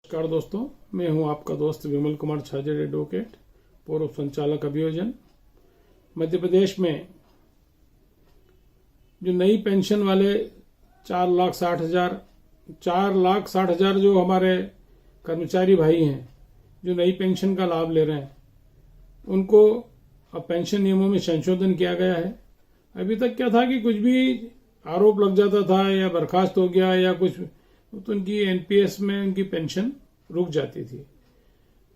नमस्कार दोस्तों, मैं हूं आपका दोस्त विमल कुमार छाजेड़, एडवोकेट, पूर्व संचालक अभियोजन। मध्य प्रदेश में जो नई पेंशन वाले 4,60,000 जो हमारे कर्मचारी भाई हैं जो नई पेंशन का लाभ ले रहे हैं, उनको अब पेंशन नियमों में संशोधन किया गया है। अभी तक क्या था कि कुछ भी आरोप लग जाता था या बर्खास्त हो गया या कुछ, तो उनकी एनपीएस में उनकी पेंशन रुक जाती थी।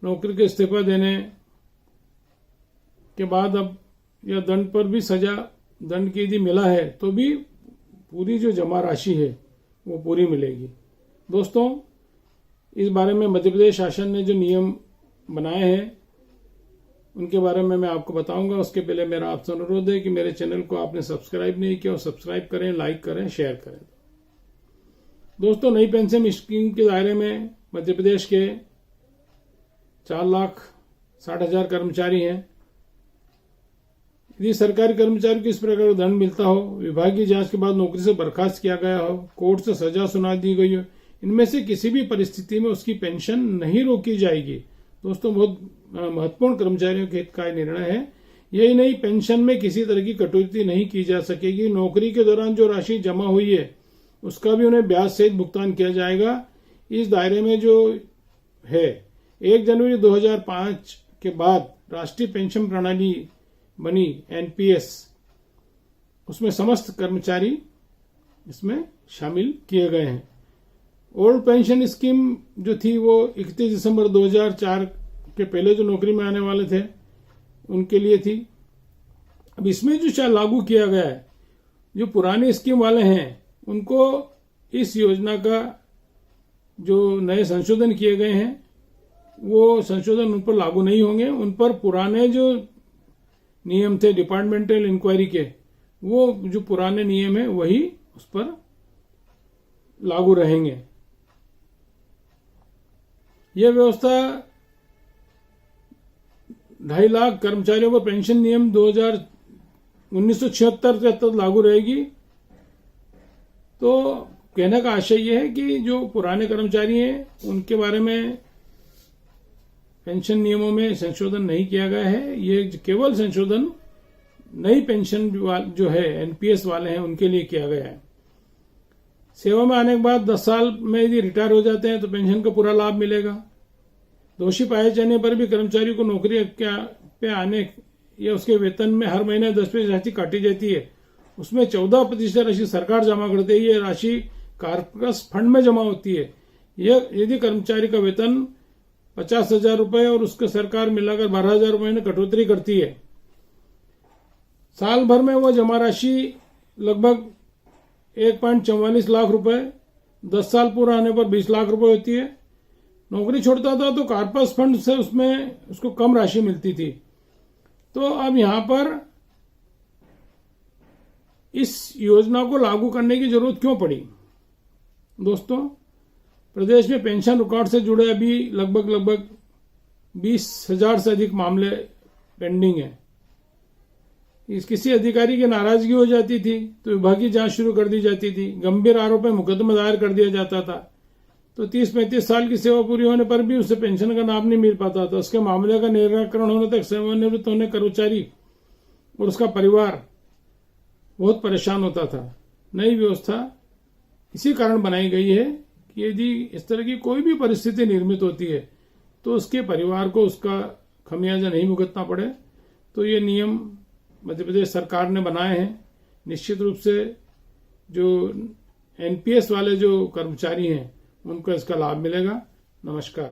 नौकरी के इस्तीफा देने के बाद अब या दंड पर भी सजा, दंड की यदि मिला है तो भी पूरी जो जमा राशि है वो पूरी मिलेगी। दोस्तों, इस बारे में मध्य प्रदेश शासन ने जो नियम बनाए हैं उनके बारे में मैं आपको बताऊंगा। उसके पहले मेरा आपसे अनुरोध है कि मेरे चैनल को आपने सब्सक्राइब नहीं किया और सब्सक्राइब करें, लाइक करें, शेयर करें। दोस्तों, नई पेंशन स्कीम के दायरे में मध्य प्रदेश के 4,60,000 कर्मचारी हैं। यदि सरकारी कर्मचारी को इस प्रकार का दंड मिलता हो, विभागीय जांच के बाद नौकरी से बर्खास्त किया गया हो, कोर्ट से सजा सुना दी गई हो, इनमें से किसी भी परिस्थिति में उसकी पेंशन नहीं रोकी जाएगी। दोस्तों, बहुत महत्वपूर्ण कर्मचारियों के हित का निर्णय है। यही नहीं, पेंशन में किसी तरह की कटौती नहीं की जा सकेगी। नौकरी के दौरान जो राशि जमा हुई है उसका भी उन्हें ब्याज सहित भुगतान किया जाएगा। इस दायरे में जो है, 1 जनवरी 2005 के बाद राष्ट्रीय पेंशन प्रणाली बनी एनपीएस, उसमें समस्त कर्मचारी इसमें शामिल किए गए हैं। ओल्ड पेंशन स्कीम जो थी वो 31 दिसंबर 2004 के पहले जो नौकरी में आने वाले थे उनके लिए थी। अब इसमें जो लागू किया गया है, जो पुरानी स्कीम वाले हैं उनको इस योजना का जो नए संशोधन किए गए हैं वो संशोधन उन पर लागू नहीं होंगे। उन पर पुराने जो नियम थे डिपार्टमेंटल इंक्वायरी के, वो जो पुराने नियम है वही उस पर लागू रहेंगे। यह व्यवस्था 2.5 लाख कर्मचारियों पर पेंशन नियम 1976 के तहत लागू रहेगी। तो कहने का आशय यह है कि जो पुराने कर्मचारी हैं उनके बारे में पेंशन नियमों में संशोधन नहीं किया गया है। ये केवल संशोधन नई पेंशन जो है एनपीएस वाले हैं उनके लिए किया गया है। सेवा में आने के बाद 10 साल में यदि रिटायर हो जाते हैं तो पेंशन का पूरा लाभ मिलेगा। दोषी पाए जाने पर भी कर्मचारी को नौकरी पे आने या उसके वेतन में हर महीने 10% राशि काटी जाती है। उसमें 14% राशि सरकार जमा करती है। ये राशि कॉर्पस फंड में जमा होती है। यह यदि कर्मचारी का वेतन 50,000 रुपए और उसके सरकार मिलाकर 12,000 रुपए में कटौती करती है, साल भर में वह जमा राशि लगभग 1.44 लाख रुपए, 10 साल पूरा आने पर 20 लाख रुपए होती है। नौकरी छोड़ता था तो कॉर्पस फंड से उसमें उसको कम राशि मिलती थी। तो अब यहां पर इस योजना को लागू करने की जरूरत क्यों पड़ी? दोस्तों, प्रदेश में पेंशन रिकॉर्ड से जुड़े अभी लगभग 20,000 से अधिक मामले पेंडिंग हैं। किसी अधिकारी की नाराजगी हो जाती थी तो विभागीय जांच शुरू कर दी जाती थी। गंभीर आरोप में मुकदमा दायर कर दिया जाता था। तो 30-35 साल की सेवा पूरी होने पर भी उसे पेंशन का लाभ नहीं मिल पाता था। उसके मामले का निराकरण होने तक सेवानिवृत्त होने कर्मचारी और उसका परिवार बहुत परेशान होता था। नई व्यवस्था इसी कारण बनाई गई है कि यदि इस तरह की कोई भी परिस्थिति निर्मित होती है तो उसके परिवार को उसका खमियाजा नहीं भुगतना पड़े। तो ये नियम मध्य प्रदेश सरकार ने बनाए हैं। निश्चित रूप से जो एनपीएस वाले जो कर्मचारी हैं उनको इसका लाभ मिलेगा। नमस्कार।